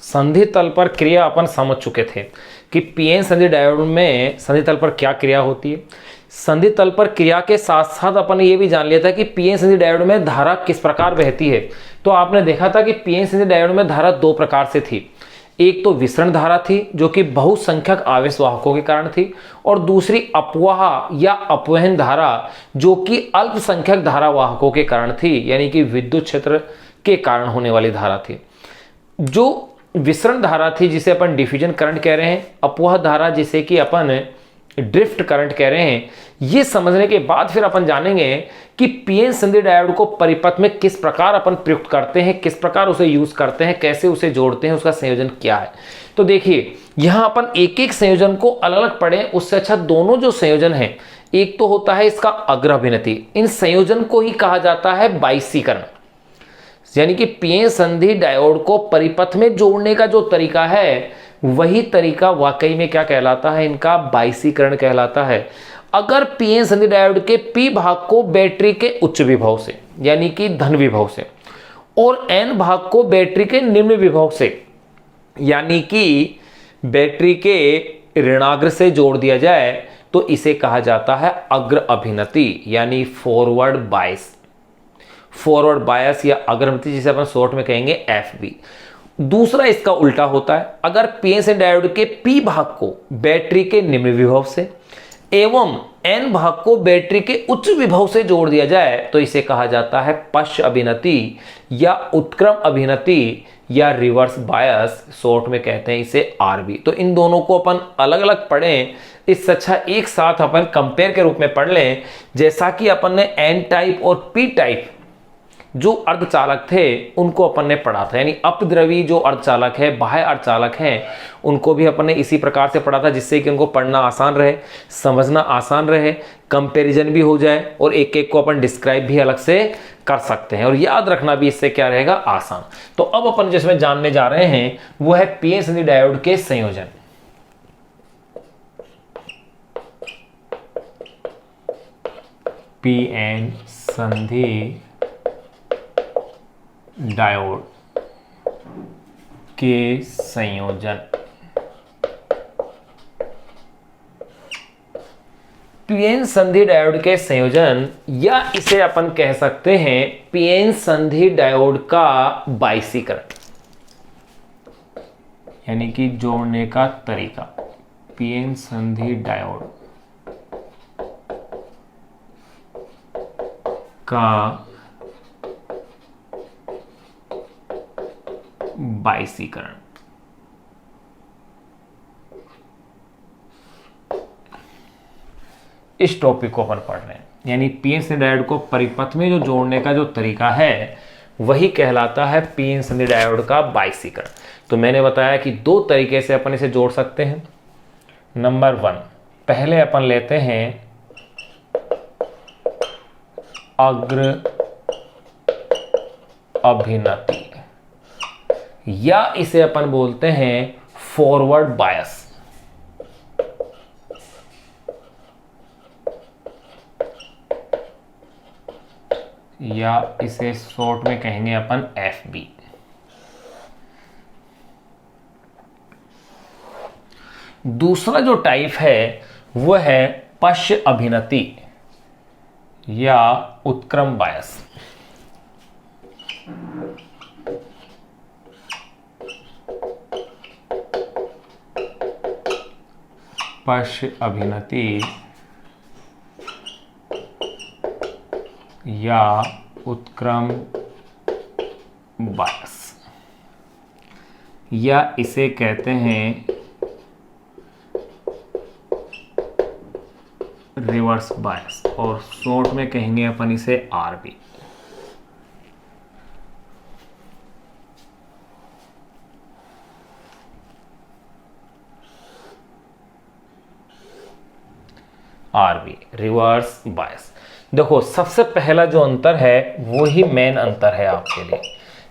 संधि तल पर क्रिया अपन समझ चुके थे कि पीएन संधि डायोड में संधि तल पर क्या क्रिया होती है। संधि तल पर क्रिया के साथ साथ अपन ये भी जान लिया था कि पीएन संधि डायोड में धारा किस प्रकार बहती है। तो आपने देखा था कि पीएन संधि डायोड में धारा दो प्रकार से थी। एक तो विसरण धारा थी जो कि बहुसंख्यक आवेश वाहकों के कारण थी, और दूसरी अपवाह या अपवहन धारा जो कि अल्पसंख्यक धारा वाहकों के कारण थी, यानी कि विद्युत क्षेत्र के कारण होने वाली धारा थी। जो विसरण धारा थी जिसे अपन डिफ्यूजन करंट कह रहे हैं, अपवाह धारा जिसे कि अपन ड्रिफ्ट करंट कह रहे हैं, ये समझने के बाद फिर अपन जानेंगे कि पीएन संधि डायोड को परिपथ में किस प्रकार अपन प्रयुक्त करते हैं, किस प्रकार उसे यूज करते हैं, कैसे उसे जोड़ते हैं, उसका संयोजन क्या है। तो देखिए यहां अपन एक एक संयोजन को अलग अलग पढ़ें, उससे अच्छा दोनों जो संयोजन है, एक तो होता है इसका अग्र अभिनति, इन संयोजन को ही कहा जाता है बाइसीकरण, यानी कि पीएन संधि डायोड को परिपथ में जोड़ने का जो तरीका है वही तरीका वाकई में क्या कहलाता है, इनका बाइसीकरण कहलाता है। अगर पीएन संधि डायोड के पी भाग को बैटरी के उच्च विभव से यानी कि धन विभव से और एन भाग को बैटरी के निम्न विभव से यानी कि बैटरी के ऋणाग्र से जोड़ दिया जाए तो इसे कहा जाता है अग्र अभिनति यानी फॉरवर्ड बायस। फॉरवर्ड बायस या अग्रमति जिसे अपन शॉर्ट में कहेंगे एफबी। दूसरा इसका उल्टा होता है, अगर पीएन संधि डायोड के पी भाग को बैटरी के निम्न विभव से एवं एन भाग को बैटरी के उच्च विभव से जोड़ दिया जाए तो इसे कहा जाता है पश्च अभिनति या उत्क्रम अभिनति या रिवर्स बायस, शॉर्ट में कहते हैं इसे आरबी। तो इन दोनों को अपन अलग अलग पढ़ें, इससे अच्छा एक साथ अपन कंपेयर के रूप में पढ़ लें। जैसा कि अपन ने एन टाइप और पी टाइप जो अर्धचालक थे उनको अपन ने पढ़ा था, यानी अपद्रवी जो अर्धचालक है, बाह्य अर्धचालक हैं, उनको भी अपन ने इसी प्रकार से पढ़ा था जिससे कि उनको पढ़ना आसान रहे, समझना आसान रहे, कंपैरिजन भी हो जाए और एक एक को अपन डिस्क्राइब भी अलग से कर सकते हैं और याद रखना भी इससे क्या रहेगा, आसान। तो अब अपन जिसमें जानने जा रहे हैं वो है पीएन संधि डायोड के संयोजन। पीएन संधि डायोड के संयोजन। पीएन संधि डायोड के संयोजन या इसे अपन कह सकते हैं पीएन संधि डायोड का बाइसीकरण, यानी कि जोड़ने का तरीका। पीएन संधि डायोड का बाइसीकरण। इस टॉपिक को अपन पढ़ रहे हैं, यानी पीएन संधि डायोड को परिपथ में जो जोड़ने का जो तरीका है वही कहलाता है पीएन संधि डायोड का बाइसीकरण। तो मैंने बताया कि दो तरीके से अपन इसे जोड़ सकते हैं। नंबर 1, पहले अपन लेते हैं अग्र अभिनति या इसे अपन बोलते हैं फॉरवर्ड बायस। या इसे शॉर्ट में कहेंगे अपन एफबी। दूसरा जो टाइप है वो है पश्च अभिनति या उत्क्रम बायस। पश्च अभिनति या उत्क्रम बायस या इसे कहते हैं रिवर्स बायस और शॉर्ट में कहेंगे अपन इसे आरबी। RB reverse bias. देखो सबसे पहला जो अंतर है वो ही मेन अंतर है आपके लिए,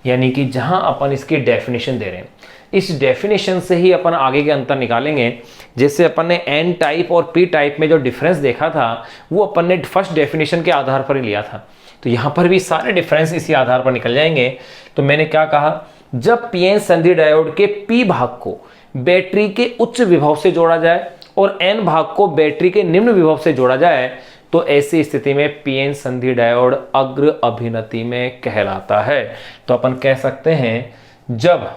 यानी कि जहां अपन इसकी डेफिनेशन दे रहे हैं इस डेफिनेशन से ही अपन आगे के अंतर निकालेंगे। जैसे अपन ने एन टाइप और पी टाइप में जो डिफरेंस देखा था वो अपन ने फर्स्ट डेफिनेशन के आधार पर ही लिया था, तो यहाँ पर भी सारे डिफरेंस इसी आधार पर निकल जाएंगे। तो मैंने क्या कहा जब पीएन संधि डायोड के पी भाग को बैटरी के उच्च विभव से जोड़ा जाए और एन भाग को बैटरी के निम्न विभव से जोड़ा जाए तो ऐसी स्थिति में पीएन संधि डायोड अग्र अभिनति में कहलाता है। तो अपन कह सकते हैं जब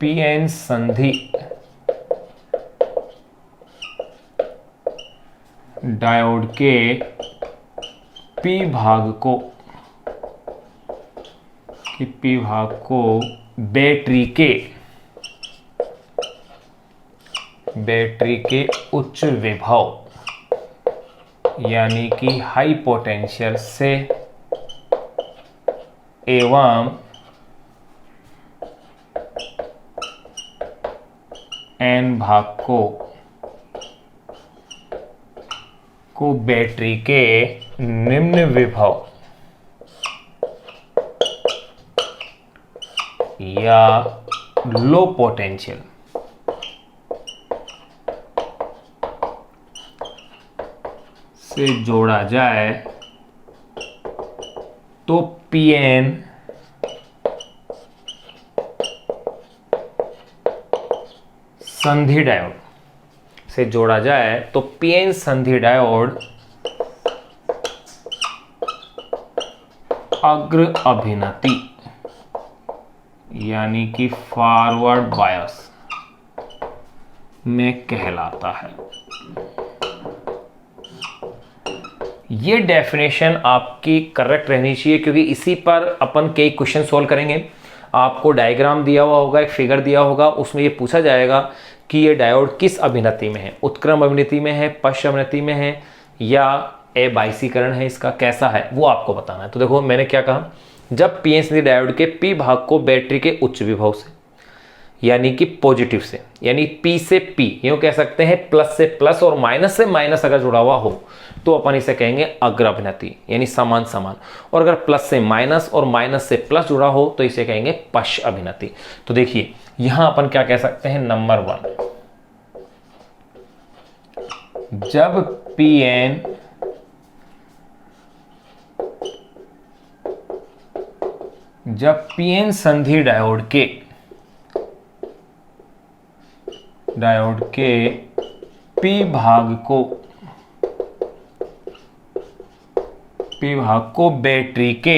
पीएन संधि डायोड के पी भाग को बैटरी के उच्च विभव यानी कि हाई पोटेंशियल से एवं एन भाग को बैटरी के निम्न विभव या लो पोटेंशियल से जोड़ा जाए तो पीएन संधि डायोड से जोड़ा जाए तो पीएन संधि डायोड अग्र अभिनति यानी कि फॉरवर्ड बायस में कहलाता है। ये डेफिनेशन आपकी करेक्ट रहनी चाहिए क्योंकि इसी पर अपन कई क्वेश्चन सॉल्व करेंगे। आपको डायग्राम दिया हुआ होगा, एक फिगर दिया होगा, उसमें ये पूछा जाएगा कि ये डायोड किस अभिनति में है, उत्क्रम अभिनति में है, पश्च अभिनति में है या अबाइसीकरण है, इसका कैसा है वो आपको बताना है। तो देखो मैंने क्या कहा, जब पीएन संधि डायोड के पी भाग को बैटरी के उच्च विभव से यानी कि पॉजिटिव से यानी पी से पी यूं कह सकते हैं, प्लस से प्लस और माइनस से माइनस अगर जुड़ा हुआ हो तो अपन इसे कहेंगे अग्र अभिनति यानी समान समान, और अगर प्लस से माइनस और माइनस से प्लस जुड़ा हो तो इसे कहेंगे पश्च अभिनति। तो देखिए यहां अपन क्या कह सकते हैं, नंबर 1 जब पीएन संधि डायोड के पी भाग को बैटरी के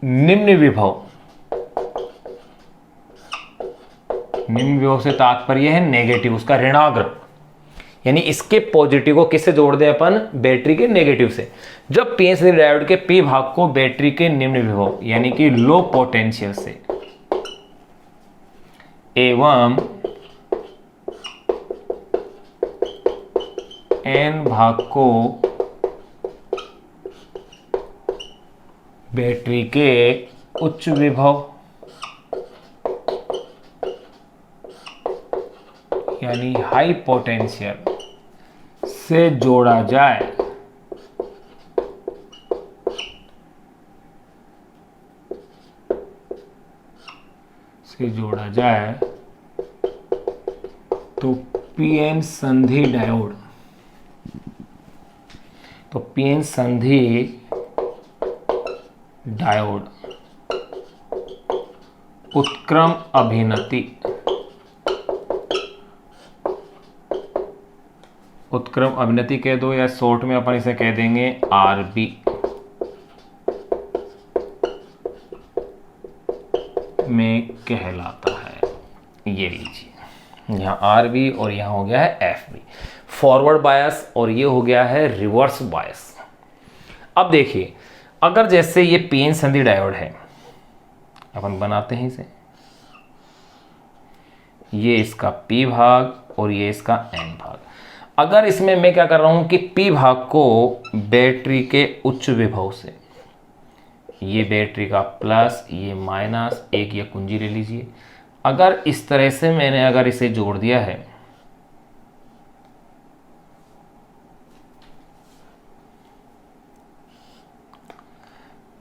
निम्न विभव से तात्पर्य है नेगेटिव, उसका ऋणाग्र यानी इसके पॉजिटिव को किससे जोड़ दें अपन, बैटरी के नेगेटिव से। जब पीएन संधि डायोड के पी भाग को बैटरी के निम्न विभव यानी कि लो पोटेंशियल से एवं एन भाग को बैटरी के उच्च विभव यानी हाई पोटेंशियल से जोड़ा जाए तो पीएन संधि डायोड उत्क्रम अभिनति कह दो या शॉर्ट में अपन इसे कह देंगे आरबी में कहलाता है। ये लीजिए यहाँ आरबी और यहाँ हो गया है एफबी, फॉरवर्ड बायस, और ये हो गया है रिवर्स बायस। अब देखिए अगर जैसे ये पीएन संधि डायोड है, अपन बनाते हैं इसे, ये इसका पी भाग और ये इसका एन भाग। अगर इसमें मैं क्या कर रहा हूं कि पी भाग को बैटरी के उच्च विभव से, ये बैटरी का प्लस ये माइनस, एक ये कुंजी ले लीजिए, अगर इस तरह से मैंने अगर इसे जोड़ दिया है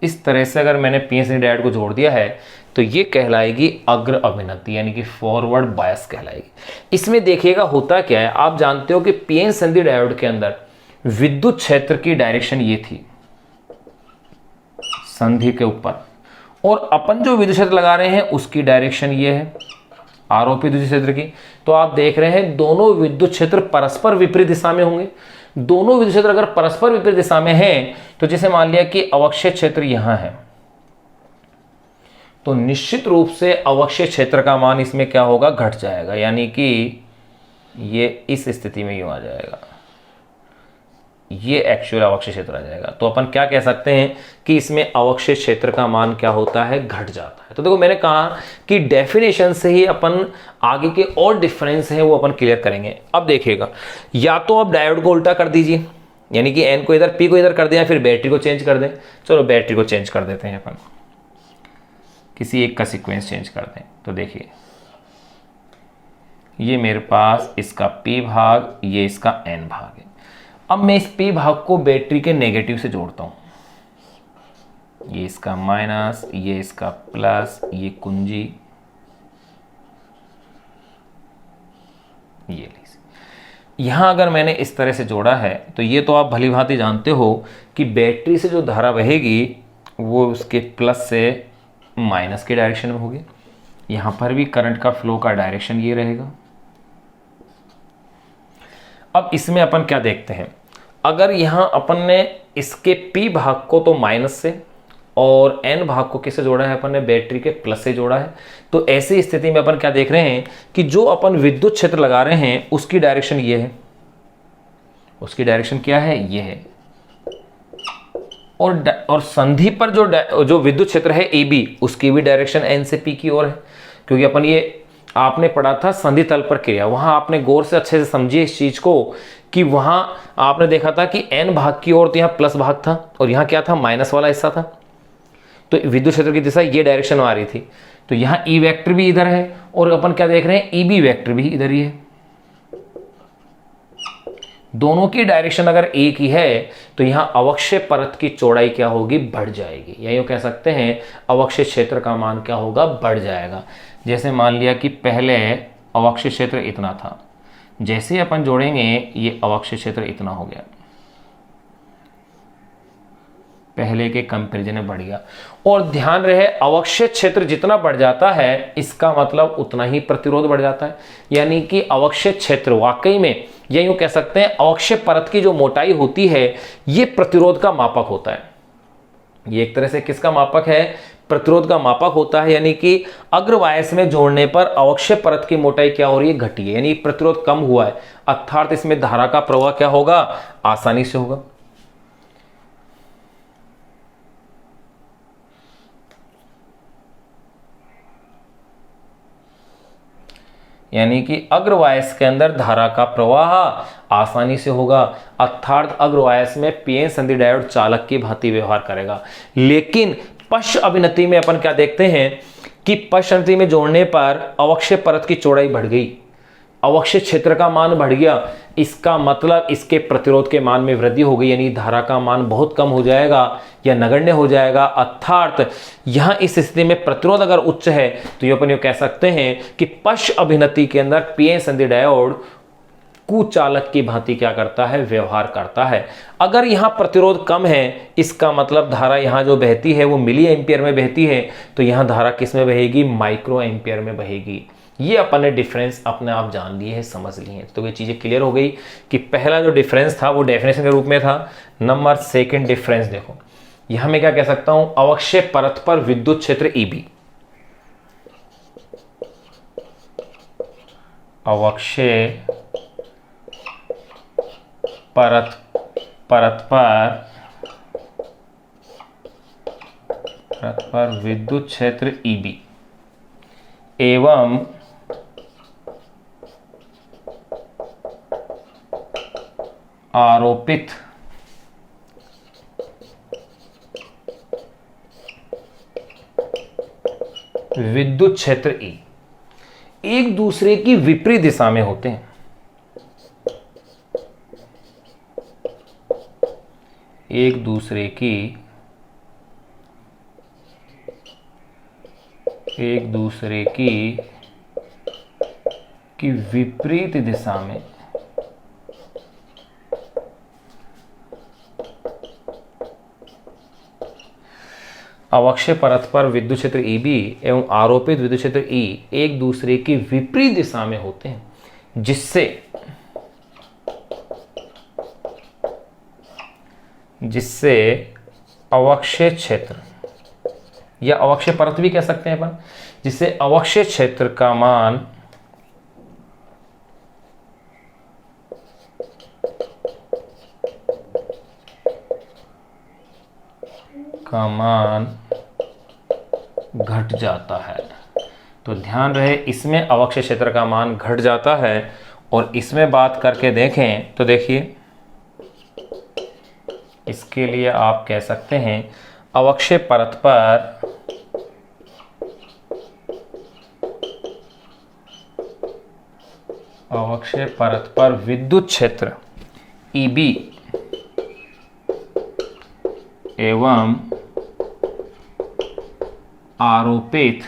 इस तरह से, अगर मैंने पीएन संधि डायोड को जोड़ दिया है तो ये कहलाएगी अग्र अभिनति यानी कि फॉरवर्ड बायस कहलाएगी। इसमें देखिएगा होता क्या है, आप जानते हो कि पीएन संधि डायोड के अंदर विद्युत क्षेत्र की डायरेक्शन ये थी, संधि के ऊपर, और अपन जो विद्युत क्षेत्र लगा रहे हैं उसकी डायरेक्शन ये है, आरोपित विद्युत क्षेत्र की। तो आप देख रहे हैं दोनों विद्युत क्षेत्र परस्पर विपरीत दिशा में होंगे। दोनों विद्युत क्षेत्र अगर परस्पर विपरीत दिशा में हैं, तो जैसे मान लिया कि अवक्षय क्षेत्र यहां है, तो निश्चित रूप से अवक्षय क्षेत्र का मान इसमें क्या होगा, घट जाएगा, यानी कि ये इस स्थिति में यूं आ जाएगा, ये एक्चुअल अवक्षय क्षेत्र आ जाएगा। तो अपन क्या कह सकते हैं कि इसमें अवक्षय क्षेत्र का मान क्या होता है, घट जाता है। तो देखो मैंने कहा कि डेफिनेशन से ही अपन आगे के और डिफरेंस है वो अपन क्लियर करेंगे। अब देखिएगा, या तो आप डायोड को उल्टा कर दीजिए, यानी कि एन को इधर, पी को इधर कर दें, या फिर बैटरी को चेंज कर दें। चलो बैटरी को चेंज कर देते हैं अपन, किसी एक का सीक्वेंस चेंज कर दें। तो देखिए ये मेरे पास इसका P भाग, ये इसका N भाग है। अब मैं इस P भाग को बैटरी के नेगेटिव से जोड़ता हूं, ये इसका माइनस, ये इसका प्लस, ये कुंजी, ये लीजिए। यहां अगर मैंने इस तरह से जोड़ा है तो ये तो आप भली भांति जानते हो कि बैटरी से जो धारा बहेगी वो उसके प्लस से माइनस के डायरेक्शन में होगी। यहां पर भी करंट का फ्लो का डायरेक्शन ये रहेगा। अब इसमें अपन क्या देखते हैं, अगर यहां अपन ने इसके P भाग को तो माइनस से और N भाग को किससे जोड़ा है, अपन ने बैटरी के प्लस से जोड़ा है। तो ऐसी स्थिति में अपन क्या देख रहे हैं कि जो अपन विद्युत क्षेत्र लगा रहे हैं उसकी डायरेक्शन ये है, उसकी डायरेक्शन क्या है, ये है। और संधि पर जो विद्युत क्षेत्र है AB, उसकी भी डायरेक्शन N से P की ओर है, क्योंकि अपन ये आपने पढ़ा था संधि तल पर क्रिया। वहां आपने गौर से अच्छे से समझिए इस चीज को कि वहां आपने देखा था कि N भाग की ओर तो यहाँ प्लस भाग था और यहाँ क्या था, माइनस वाला हिस्सा था। तो विद्युत क्षेत्र की दिशा ये डायरेक्शन में आ रही थी। तो यहाँ E वेक्टर भी इधर है और अपन क्या देख रहे हैं, EB वेक्टर भी इधर ही है। दोनों की डायरेक्शन अगर एक ही है तो यहां अवक्षय परत की चौड़ाई क्या होगी, बढ़ जाएगी, या यूं कह सकते हैं अवक्षय क्षेत्र का मान क्या होगा, बढ़ जाएगा। जैसे मान लिया कि पहले अवक्षय क्षेत्र इतना था, जैसे ही अपन जोड़ेंगे ये अवक्षय क्षेत्र इतना हो गया, पहले के कंपैरिजन में बढ़ गया। और ध्यान रहे अवक्षय क्षेत्र जितना बढ़ जाता है इसका मतलब उतना ही प्रतिरोध बढ़ जाता है, यानी कि अवक्षय क्षेत्र वाकई में, या यूं कह सकते हैं अवक्षय परत की जो मोटाई होती है ये प्रतिरोध का मापक होता है। ये एक तरह से किसका मापक है, प्रतिरोध का मापक होता है। यानी कि अग्रवायस में जोड़ने पर अवक्षय परत की मोटाई क्या हो रही है, घटी है, यानी प्रतिरोध कम हुआ है, अर्थात इसमें धारा का प्रवाह क्या होगा, आसानी से होगा। यानी कि अग्रवायस के अंदर धारा का प्रवाह आसानी से होगा, अर्थात अग्रवायस में पीएन संधि डायोड चालक की भांति व्यवहार करेगा। लेकिन पश्च अभिनति में अपन क्या देखते हैं कि पश्च अभिनति में जोड़ने पर अवक्षय परत की चौड़ाई बढ़ गई, अवक्षय क्षेत्र का मान बढ़ गया, इसका मतलब इसके प्रतिरोध के मान में वृद्धि हो गई, यानी धारा का मान बहुत कम हो जाएगा या नगण्य हो जाएगा। अर्थात यहां इस स्थिति में प्रतिरोध अगर उच्च है तो ये अपन ये कह सकते हैं कि पश्च अभिनति के अंदर पीएन संधि डायोड कुचालक की भांति क्या करता है, व्यवहार करता है। अगर यहां प्रतिरोध कम है इसका मतलब धारा यहां जो बहती है वो मिली एम्पियर में बहती है, तो यहां धारा किस में बहेगी, माइक्रो एम्पियर में बहेगी। ये अपन ने डिफरेंस अपने आप जान लिए हैं, समझ लिए हैं। तो ये चीजें क्लियर हो गई कि पहला जो डिफरेंस था वो डेफिनेशन के रूप में था। नंबर सेकंड डिफरेंस देखो, यहां मैं क्या कह सकता हूं, अवक्षय परत पर विद्युत क्षेत्र EB, अवक्षय परत पर विद्युत क्षेत्र EB एवं आरोपित विद्युत क्षेत्र E एक दूसरे की विपरीत दिशा में होते हैं। एक दूसरे की विपरीत दिशा में अवक्षय परत पर विद्युत क्षेत्र EB एवं आरोपित विद्युत क्षेत्र E एक दूसरे की विपरीत दिशा में होते हैं, जिससे अवक्षय क्षेत्र या अवक्षय परत भी कह सकते हैं अपन, जिससे अवक्षय क्षेत्र का मान घट जाता है। तो ध्यान रहे, इसमें अवक्षय क्षेत्र का मान घट जाता है और इसमें बात करके देखें तो देखिए, इसके लिए आप कह सकते हैं अवक्षय परत पर विद्युत क्षेत्र EB एवं आरोपित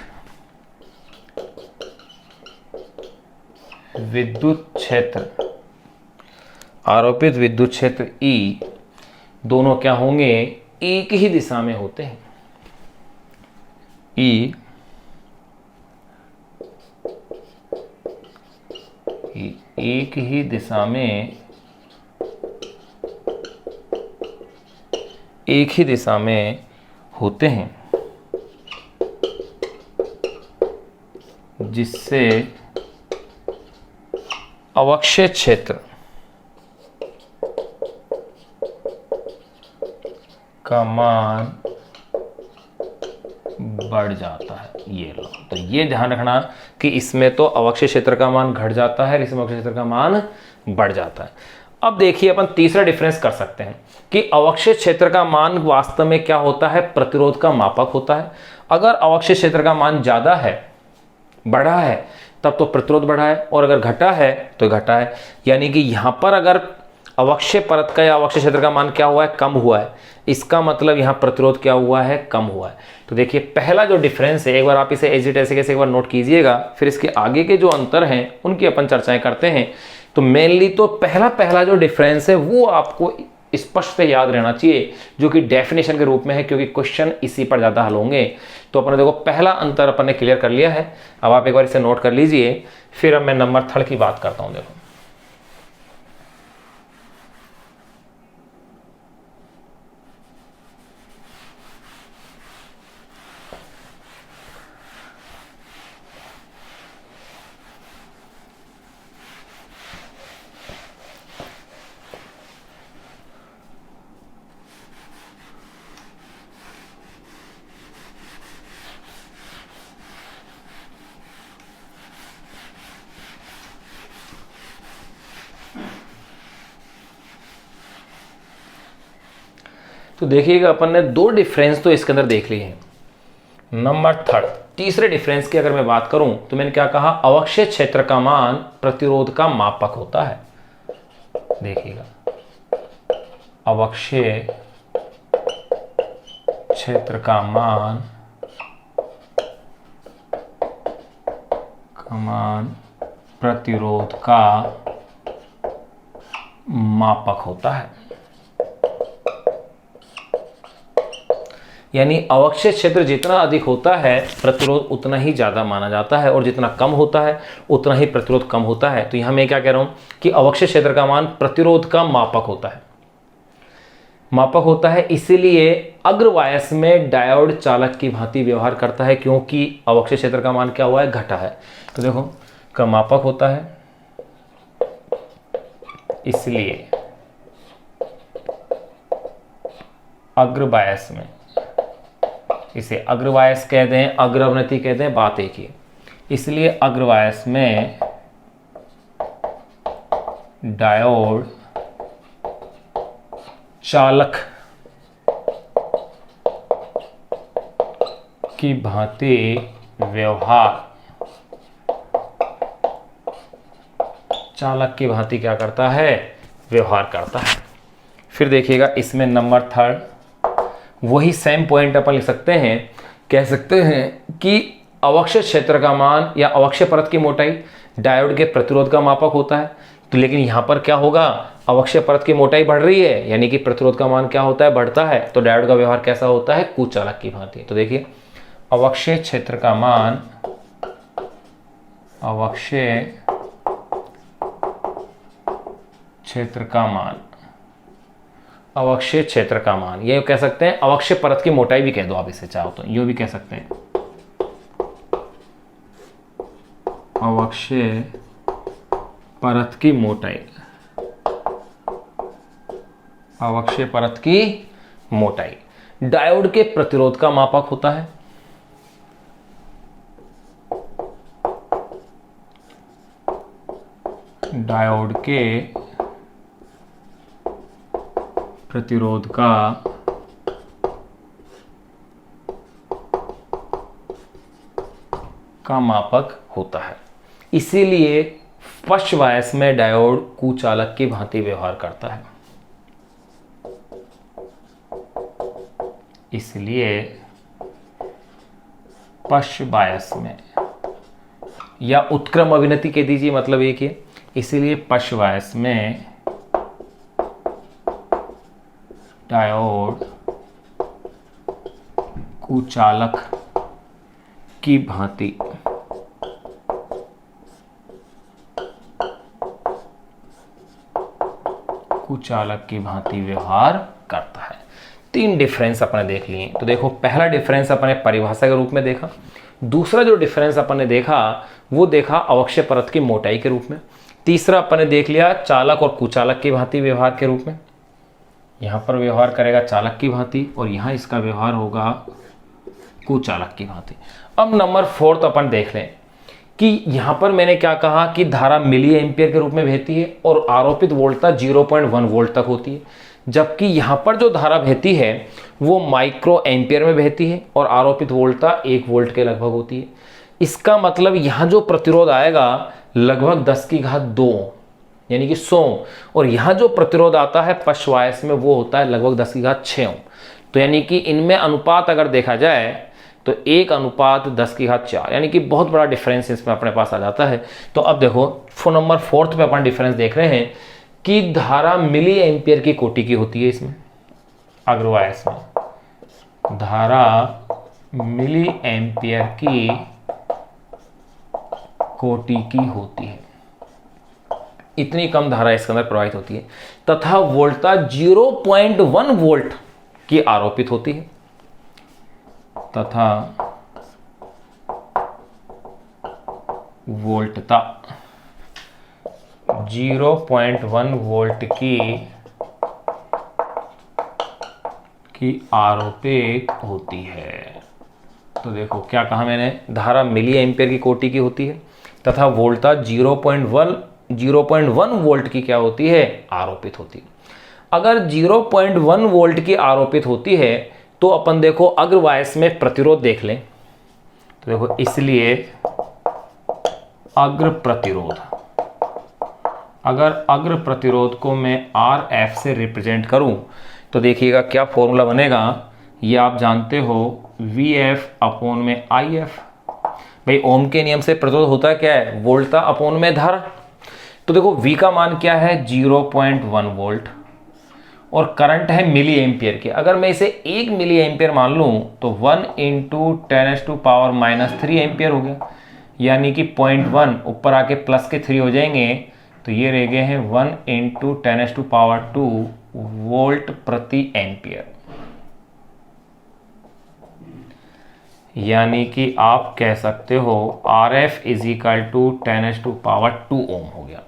विद्युत क्षेत्र E दोनों क्या होंगे, एक ही दिशा में होते हैं। एक ही दिशा में होते हैं, जिससे अवक्षय क्षेत्र का मान बढ़ जाता है। ये लो, तो ये ध्यान रखना कि इसमें तो अवक्षय क्षेत्र का मान घट जाता है, इसमें अवक्षय क्षेत्र का मान बढ़ जाता है। अब देखिए, अपन तीसरा डिफरेंस कर सकते हैं कि अवक्षय क्षेत्र का मान वास्तव में क्या होता है, प्रतिरोध का मापक होता है। अगर अवक्षय क्षेत्र का मान ज्यादा है, बढ़ा है, तब तो प्रतिरोध बढ़ा है, और अगर घटा है तो घटा है। यानी कि यहां पर अगर अवक्षय परत का या अवक्षय क्षेत्र का मान क्या हुआ है, कम हुआ है, इसका मतलब यहां प्रतिरोध क्या हुआ है, कम हुआ है। तो देखिए, पहला जो डिफरेंस है, एक बार आप इसे एज इट ऐसे कैसे एक बार नोट कीजिएगा, फिर इसके आगे के जो अंतर हैं उनकी अपन चर्चाएं करते हैं। तो मेनली तो पहला जो डिफरेंस है वो आपको स्पष्ट से याद रहना चाहिए, जो कि डेफिनेशन के रूप में है, क्योंकि क्वेश्चन इसी पर ज़्यादा हल होंगे। तो अपने देखो, पहला अंतर अपन ने क्लियर कर लिया है। अब आप एक बार इसे नोट कर लीजिए, फिर अब मैं नंबर 3 की बात करता हूं। देखो, तो देखिएगा, अपन ने 2 डिफरेंस तो इसके अंदर देख लिए हैं। नंबर 3, तीसरे डिफरेंस की अगर मैं बात करूं तो मैंने क्या कहा, अवक्षय क्षेत्र का मान प्रतिरोध का मापक होता है। देखिएगा, अवक्षय क्षेत्र का मान प्रतिरोध का मापक होता है। यानी अवक्षय क्षेत्र जितना अधिक होता है, प्रतिरोध उतना ही ज़्यादा माना जाता है, और जितना कम होता है उतना ही प्रतिरोध कम होता है। तो यहाँ मैं क्या कह रहा हूँ कि अवक्षय क्षेत्र का मान प्रतिरोध का मापक होता है। इसीलिए अग्रवायस में डायोड चालक की भांति व्यवहार करता है, क्योंकि अवक्षय क्षेत्र का मान क्या हुआ है, घटा है। तो देखो, का मापक होता है, इसलिए अग्रवायस में, इसे अग्रवायस कहते हैं, अग्रवृत्ति कहते हैं, बात एक ही। इसलिए अग्रवायस में डायोड चालक की भांति क्या करता है, व्यवहार करता है। फिर देखिएगा, इसमें नंबर 3 वही सेम पॉइंट अपन लिख सकते हैं, कह सकते हैं कि अवक्षय क्षेत्र का मान या अवक्षय परत की मोटाई डायोड के प्रतिरोध का मापक होता है, तो लेकिन यहाँ पर क्या होगा, अवक्षय परत की मोटाई बढ़ रही है, यानी कि प्रतिरोध का मान क्या होता है, बढ़ता है। तो डायोड का व्यवहार कैसा होता है, कुचालक की भांति। तो देखिए अवक्षय क्षेत्र का मान, अवक्षय क्षेत्र का मान, अवक्षय क्षेत्र का मान, ये कह सकते हैं अवक्षय परत की मोटाई भी कह दो आप इसे चाहो तो, यूं भी कह सकते हैं अवक्षय परत की मोटाई, अवक्षय परत की मोटाई। डायोड के प्रतिरोध का मापक होता है, डायोड के प्रतिरोध का मापक होता है। इसीलिए पक्षवायस में डायोड कुचालक की भांति व्यवहार करता है। इसलिए पक्षवायस में, या उत्क्रम अभिनति कह दीजिए, मतलब एक ही, इसीलिए पक्षवायस में डायोड कुचालक की भांति व्यवहार करता है। 3 डिफरेंस अपने देख लिए। तो देखो पहला डिफरेंस अपने परिभाषा के रूप में देखा, दूसरा जो डिफरेंस अपन ने देखा वो देखा अवक्षय परत की मोटाई के रूप में, तीसरा अपन ने देख लिया चालक और कुचालक की भांति व्यवहार के रूप में। यहाँ पर व्यवहार करेगा चालक की भांति और यहाँ इसका व्यवहार होगा कुचालक की भांति। अब नंबर 4 अपन देख लें कि यहाँ पर मैंने क्या कहा कि धारा मिली एम्पियर के रूप में बहती है और आरोपित वोल्टता 0.1 वोल्ट तक होती है, जबकि यहाँ पर जो धारा बहती है वो माइक्रो एम्पियर में बहती है और आरोपित वोल्टता 1 वोल्ट के लगभग होती है। इसका मतलब यहाँ जो प्रतिरोध आएगा लगभग 10⁻2 यानी कि 100, और यहाँ जो प्रतिरोध आता है पक्षवायस में वो होता है लगभग 10⁻6 ओम। तो यानी कि इनमें अनुपात अगर देखा जाए तो 1:10⁻4, यानी कि बहुत बड़ा डिफरेंस इसमें अपने पास आ जाता है। तो अब देखो नंबर 4 पे अपन डिफरेंस देख रहे हैं कि धारा मिली एम्पियर की कोटि की होती है इसमें, अग्रवायस में धारा मिली एम्पियर की कोटि की होती है, इतनी कम धारा इसके अंदर प्रवाहित होती है, तथा वोल्टता 0.1 वोल्ट की आरोपित होती है, तथा वोल्टता 0.1 वोल्ट की आरोपित होती है। तो देखो क्या कहा मैंने, धारा मिली एम्पियर की कोटि की होती है तथा वोल्टता 0.1 वोल्ट की क्या होती है, आरोपित होती है। अगर 0.1 वोल्ट की आरोपित होती है तो अपन देखो अग्रवायस में प्रतिरोध देख लें। तो देखो इसलिए अग्र प्रतिरोध, अगर अग्र प्रतिरोध को मैं RF से रिप्रेजेंट करूं तो देखिएगा क्या फॉर्मूला बनेगा, ये आप जानते हो VF अपॉन में IF। भाई ओम के नियम से प्रतिरोध होता क्या है, वोल्टता अपॉन में धारा। तो देखो V का मान क्या है 0.1 वोल्ट और करंट है मिली एम्पियर की। अगर मैं इसे 1 मिली एम्पियर मान लूं तो 1 × 10⁻³ एम्पियर हो गया, यानी कि 0.1 ऊपर आके प्लस के 3 हो जाएंगे, तो ये रह गए हैं 1 × 10⁻² वोल्ट प्रति एम्पियर। यानी कि आप कह सकते हो RF = 10⁻² ओम हो गया।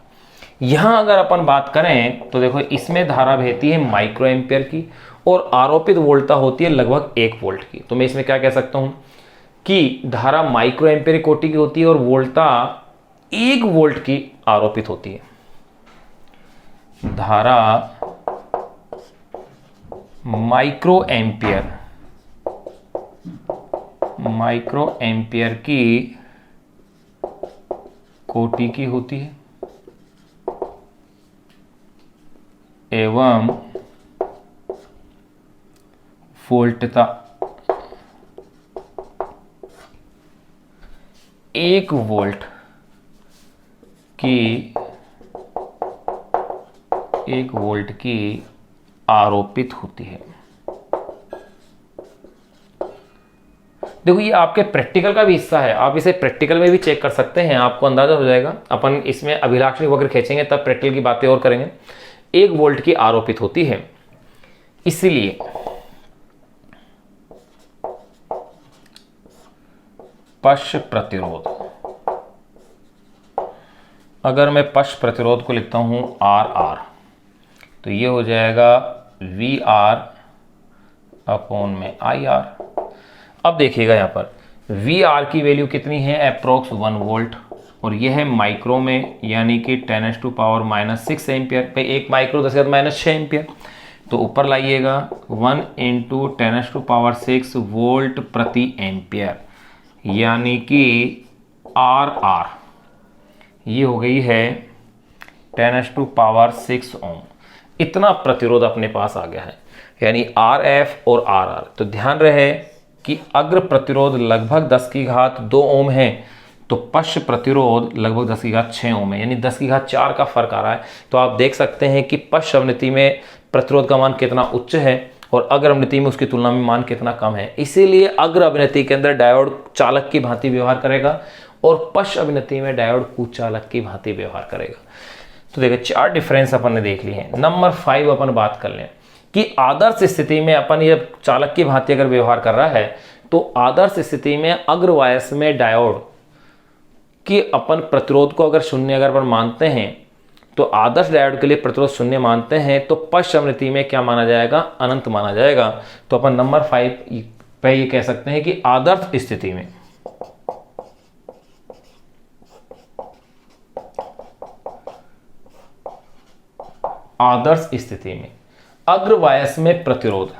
यहां अगर अपन बात करें तो देखो इसमें धारा बहती है माइक्रो एम्पियर की और आरोपित वोल्टता होती है लगभग 1 वोल्ट की। तो मैं इसमें क्या कह सकता हूं कि धारा माइक्रो एम्पियर कोटि की होती है और वोल्टता 1 वोल्ट की आरोपित होती है। धारा माइक्रो एम्पियर की कोटि की होती है एवं वोल्टता 1 वोल्ट की 1 वोल्ट की आरोपित होती है। देखो ये आपके प्रैक्टिकल का भी हिस्सा है, आप इसे प्रैक्टिकल में भी चेक कर सकते हैं, आपको अंदाजा हो जाएगा। अपन इसमें अभिलाक्षणिक वक्र खींचेंगे तब प्रैक्टिकल की बातें और करेंगे। 1 वोल्ट की आरोपित होती है, इसलिए पश्च प्रतिरोध, अगर मैं पश्च प्रतिरोध को लिखता हूं RR, तो ये हो जाएगा VR अपॉन में IR। अब देखिएगा यहाँ पर VR की वैल्यू कितनी है, अप्रोक्स 1 वोल्ट, और ये है माइक्रो में, यानी कि 10⁻⁻6 एम्पियर पे 1 माइक्रो 10⁻⁻6 एम्पियर। तो ऊपर लाइएगा 1 × 10⁻6 वोल्ट प्रति एम्पियर, यानी कि RR ये हो गई है 10⁻6 ओम। इतना प्रतिरोध अपने पास आ गया है, यानी RF और RR। तो ध्यान रहे कि अग्र प्रतिरोध लगभग 10⁻2 ओम है, तो पश्च प्रतिरोध लगभग 10⁻6 ओम है, यानी 10⁻4 का फर्क आ रहा है। तो आप देख सकते हैं कि पश्च अवनति में प्रतिरोध का मान कितना उच्च है और अग्र अवनति में उसकी तुलना में मान कितना कम है। इसीलिए अग्र अवनति के अंदर डायोड चालक की भांति व्यवहार करेगा और पश्च अवनति में डायोड कुचालक की भांति व्यवहार करेगा। तो देखिए 4 डिफरेंस अपन ने देख लिए हैं। नंबर 5 अपन बात कर लें कि आदर्श स्थिति में अपन ये चालक की भांति अगर व्यवहार कर रहा है, तो आदर्श स्थिति में अग्रवायस में डायोड कि अपन प्रतिरोध को अगर शून्य अगर अपन मानते हैं, तो आदर्श डायोड के लिए प्रतिरोध शून्य मानते हैं, तो पश्च अवनति में क्या माना जाएगा, अनंत माना जाएगा। तो अपन नंबर 5 पे ये कह सकते हैं कि आदर्श स्थिति में अग्रवायस में प्रतिरोध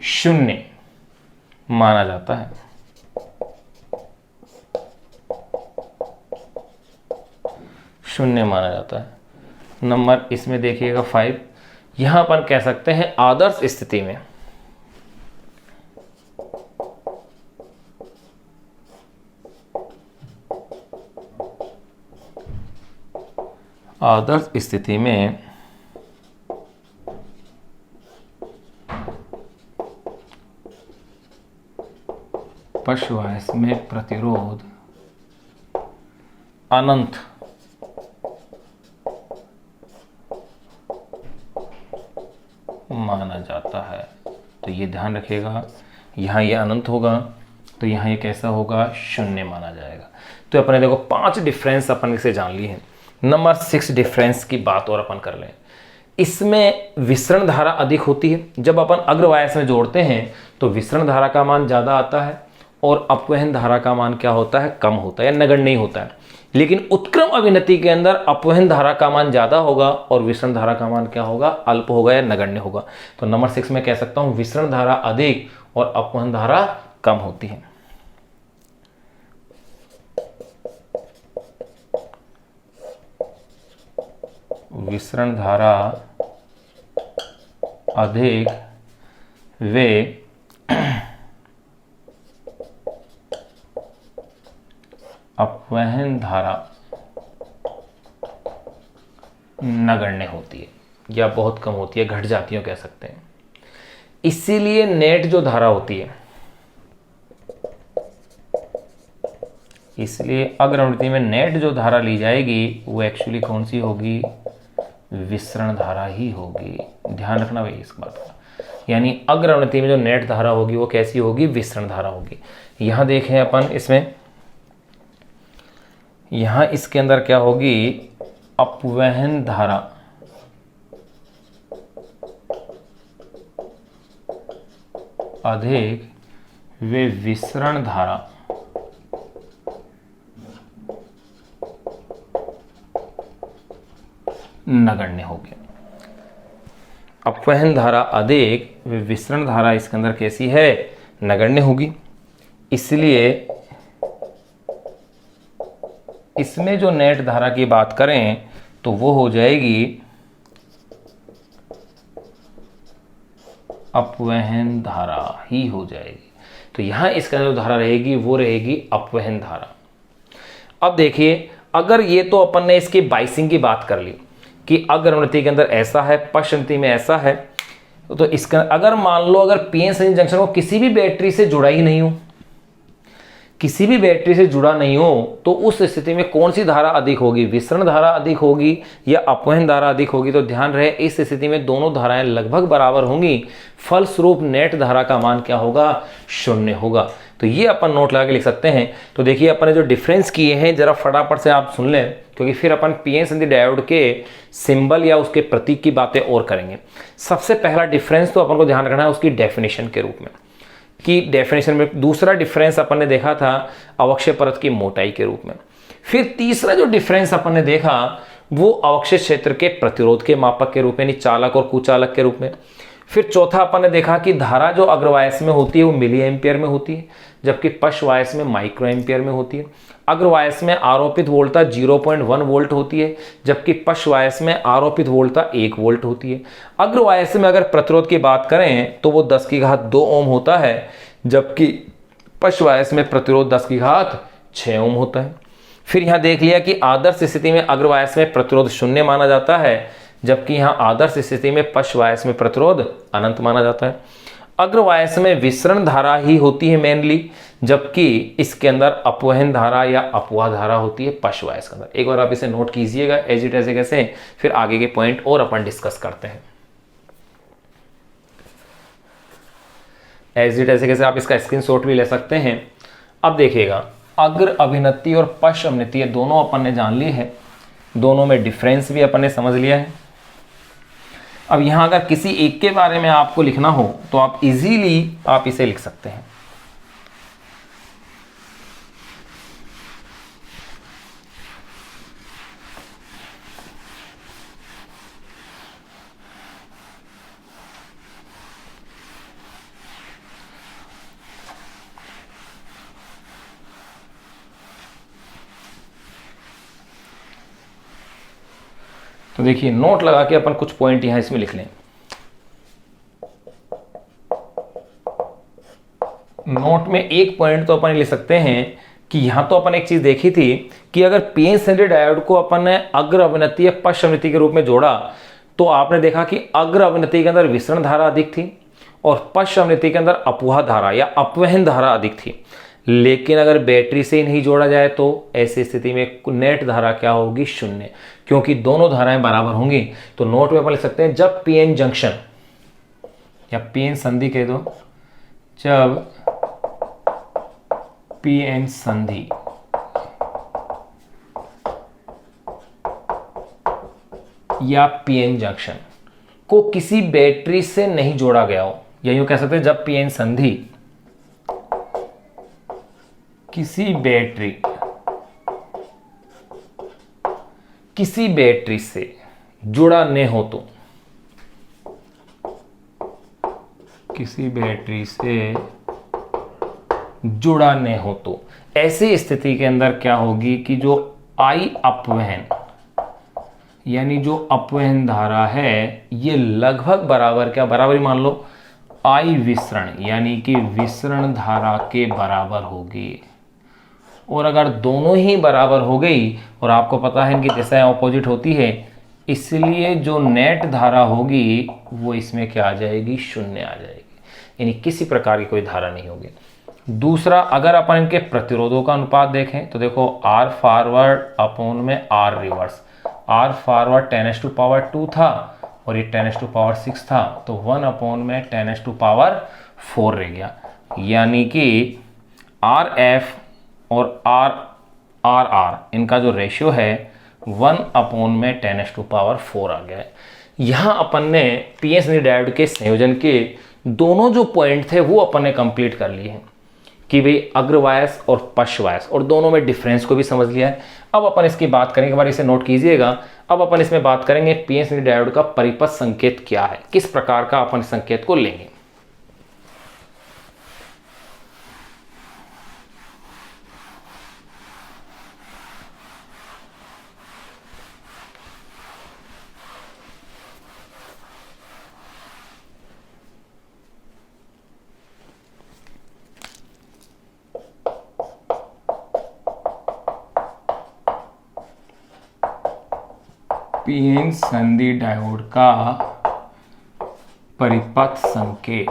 शून्य माना जाता है। शून्य माना जाता है। नंबर इसमें देखिएगा 5, यहां अपन कह सकते हैं आदर्श स्थिति में पश्चवायस में प्रतिरोध अनंत माना जाता है। तो ये ध्यान रखिएगा, यहाँ ये अनंत होगा तो यहाँ ये कैसा होगा, शून्य माना जाएगा। तो अपने देखो 5 डिफरेंस अपन इसे जान लिए हैं। नंबर 6 डिफरेंस की बात और अपन कर लें। इसमें विसरण धारा अधिक होती है। जब अपन अग्रवायस में जोड़ते हैं तो विसरण धारा का मान ज़्यादा आता है और अपवहन धारा का मान क्या होता है, कम होता है या नगण्य नहीं होता है। लेकिन उत्क्रम अभिनति के अंदर अपवहन धारा का मान ज़्यादा होगा और विसरण धारा का मान क्या होगा, अल्प होगा या नगण्य होगा। तो नंबर 6 में कह सकता हूँ विसरण धारा अधिक और अपवहन धारा कम होती है। विसरण धारा अधिक वे अपवहन धारा नगण्य होती है या बहुत कम होती है, घट जाती है कह सकते हैं। इसीलिए नेट जो धारा होती है, इसलिए अग्रवृत्ति में नेट जो धारा ली जाएगी वो एक्चुअली कौन सी होगी, विसरण धारा ही होगी। ध्यान रखना भाई इस बात का, यानी अग्रवृत्ति में जो नेट धारा होगी वो कैसी होगी, विसरण धारा होगी। यहां देखें अपन इसमें, यहां इसके अंदर क्या होगी, अपवहन धारा अधिक वे विसरण धारा नगण्य हो गया। अपवहन धारा अधिक वे विसरण धारा इसके अंदर कैसी है, नगण्य होगी। इसलिए इसमें जो नेट धारा की बात करें तो वो हो जाएगी अपवहन धारा ही हो जाएगी। तो यहाँ इसके अंदर जो धारा रहेगी वो रहेगी अपवहन धारा। अब देखिए, अगर ये तो अपन ने इसकी बाइसिंग की बात कर ली कि अग्रवृत्ति के अंदर ऐसा है, पश्चवृत्ति में ऐसा है, तो इसका अगर मान लो अगर पीएन संयोजन जंक्शन को किसी भी बैटरी से जुड़ा ही नहीं हो, किसी भी बैटरी से जुड़ा नहीं हो, तो उस स्थिति में कौन सी धारा अधिक होगी, विसरण धारा अधिक होगी या अपवहन धारा अधिक होगी। तो ध्यान रहे इस स्थिति में दोनों धाराएं लगभग बराबर होंगी, फलस्वरूप नेट धारा का मान क्या होगा, 0 होगा। तो ये अपन नोट लगा के लिख सकते हैं। तो देखिए अपन ने जो डिफरेंस किए हैं जरा फटाफट से आप सुन लें, क्योंकि फिर अपन पीएन संधि डायोड के सिंबल या उसके प्रतीक की बातें और करेंगे। सबसे पहला डिफरेंस तो अपन को ध्यान रखना है उसकी डेफिनेशन के रूप में, कि डेफिनेशन में दूसरा डिफरेंस अपन ने देखा था अवक्षय परत की मोटाई के रूप में। फिर तीसरा जो डिफरेंस अपन ने देखा वो अवक्षय क्षेत्र के प्रतिरोध के मापक के रूप में, यानी चालक और कुचालक के रूप में। फिर चौथा अपन ने देखा कि धारा जो अग्रवायस में होती है वो मिली एम्पियर में होती है, जबकि पश्चवायस में माइक्रो एम्पियर में होती है। अग्रवायस में आरोपित वोल्टता 0.1 वोल्ट होती है, जबकि पश्चवायस में आरोपित वोल्टता 1 वोल्ट होती है। अग्रवायस में अगर प्रतिरोध की बात करें तो वो 10⁻2 ओम होता है, जबकि पश्चवायस में प्रतिरोध 10⁻6 ओम होता है। फिर यहाँ देख लिया कि आदर्श स्थिति में अग्रवायस में प्रतिरोध 0 माना जाता है, जबकि यहाँ आदर्श स्थिति में पश्चवायस में प्रतिरोध अनंत माना जाता है। अग्रवायस में विसरण धारा ही होती है मेनली, जबकि इसके अंदर अपवहन धारा या अपवाह धारा होती है पश्चवायस के अंदर। एक बार आप इसे नोट कीजिएगा एज इट ऐसे कैसे, फिर आगे के पॉइंट और अपन डिस्कस करते हैं। एज इट ऐसे कैसे आप इसका स्क्रीनशॉट भी ले सकते हैं। अब देखिएगा, अग्र अभिनति और पश्च अभिनति दोनों अपन ने जान ली है, दोनों में डिफरेंस भी अपन ने समझ लिया है। अब यहां अगर किसी एक के बारे में आपको लिखना हो तो आप इजीली आप इसे लिख सकते हैं। तो देखिए नोट लगा के अपन कुछ पॉइंट यहां इसमें लिख लें। नोट में एक पॉइंट तो अपन लिख सकते हैं कि यहां तो अपन एक चीज देखी थी कि अगर पीएन संधि डायोड को अपन ने अग्र अवनति या पश्च अवनति के रूप में जोड़ा तो आपने देखा कि अग्र अवनति के अंदर विसरण धारा अधिक थी और पश्च अवनति के अंदर अपवाह धारा या अपवहन धारा अधिक थी। लेकिन अगर बैटरी से ही नहीं जोड़ा जाए तो ऐसी स्थिति में नेट धारा क्या होगी, 0, क्योंकि दोनों धाराएं बराबर होंगी। तो नोट में अपन लिख सकते हैं जब पीएन जंक्शन या पीएन संधि कह दो, जब पीएन संधि या पीएन जंक्शन को किसी बैटरी से नहीं जोड़ा गया हो, या यूं कह सकते हैं जब पीएन संधि किसी बैटरी से जुड़ा न हो तो, किसी बैटरी से जुड़ा न हो तो ऐसी स्थिति के अंदर क्या होगी कि जो आई अपवहन यानी जो अपवहन धारा है ये लगभग बराबर, क्या बराबर ही मान लो, आई विसरण यानी कि विसरण धारा के बराबर होगी। और अगर दोनों ही बराबर हो गई, और आपको पता है इनकी दिशाएं ऑपोजिट होती है, इसलिए जो नेट धारा होगी वो इसमें क्या आ जाएगी, 0 आ जाएगी, यानी किसी प्रकार की कोई धारा नहीं होगी। दूसरा, अगर अपन इनके प्रतिरोधों का अनुपात देखें तो देखो आर फॉरवर्ड अपॉन में आर रिवर्स, आर फॉरवर्ड 10⁻² था और ये 10⁻6 था, तो 1 अपॉन में 10⁻4 रह गया, यानी कि आर एफ और आर इनका जो रेशियो है 1 अपॉन में 10⁻4 आ गया है। यहाँ अपन ने पीएन संधि डायोड के संयोजन के दोनों जो पॉइंट थे वो अपन ने कंप्लीट कर लिए हैं कि भाई अग्रवायस और पश्चवायस, और दोनों में डिफरेंस को भी समझ लिया है। अब अपन इसकी बात करेंगे, एक बार इसे नोट कीजिएगा। अब अपन इसमें बात करेंगे पीएन संधि डायोड का परिपथ संकेत क्या है, किस प्रकार का अपन संकेत को लेंगे। पीएन संधि डायोड का परिपथ संकेत।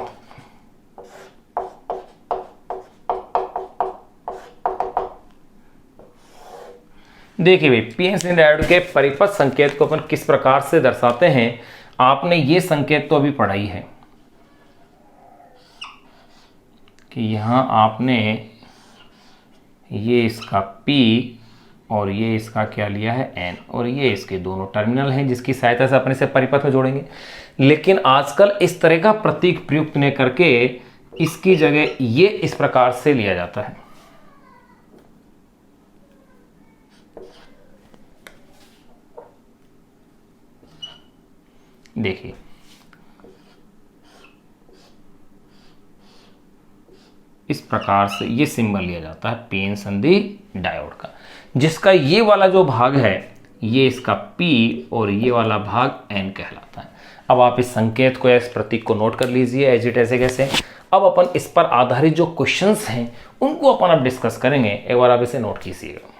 देखिए भाई, पीएन संधि डायोड के परिपथ संकेत को अपन किस प्रकार से दर्शाते हैं, आपने ये संकेत तो अभी पढ़ा ही है कि यहां आपने ये इसका P और ये इसका क्या लिया है N, और ये इसके दोनों टर्मिनल हैं जिसकी सहायता से अपन इसे परिपथ में जोड़ेंगे। लेकिन आजकल इस तरह का प्रतीक प्रयुक्त न करके इसकी जगह ये इस प्रकार से लिया जाता है। देखिए, इस प्रकार से ये सिंबल लिया जाता है पीएन संधि डायोड का, जिसका ये वाला जो भाग है ये इसका P और ये वाला भाग N कहलाता है। अब आप इस संकेत को या इस प्रतीक को नोट कर लीजिए एज इट ऐसे कैसे। अब अपन इस पर आधारित जो क्वेश्चंस हैं उनको अपन अब डिस्कस करेंगे, एक बार आप इसे नोट कीजिएगा।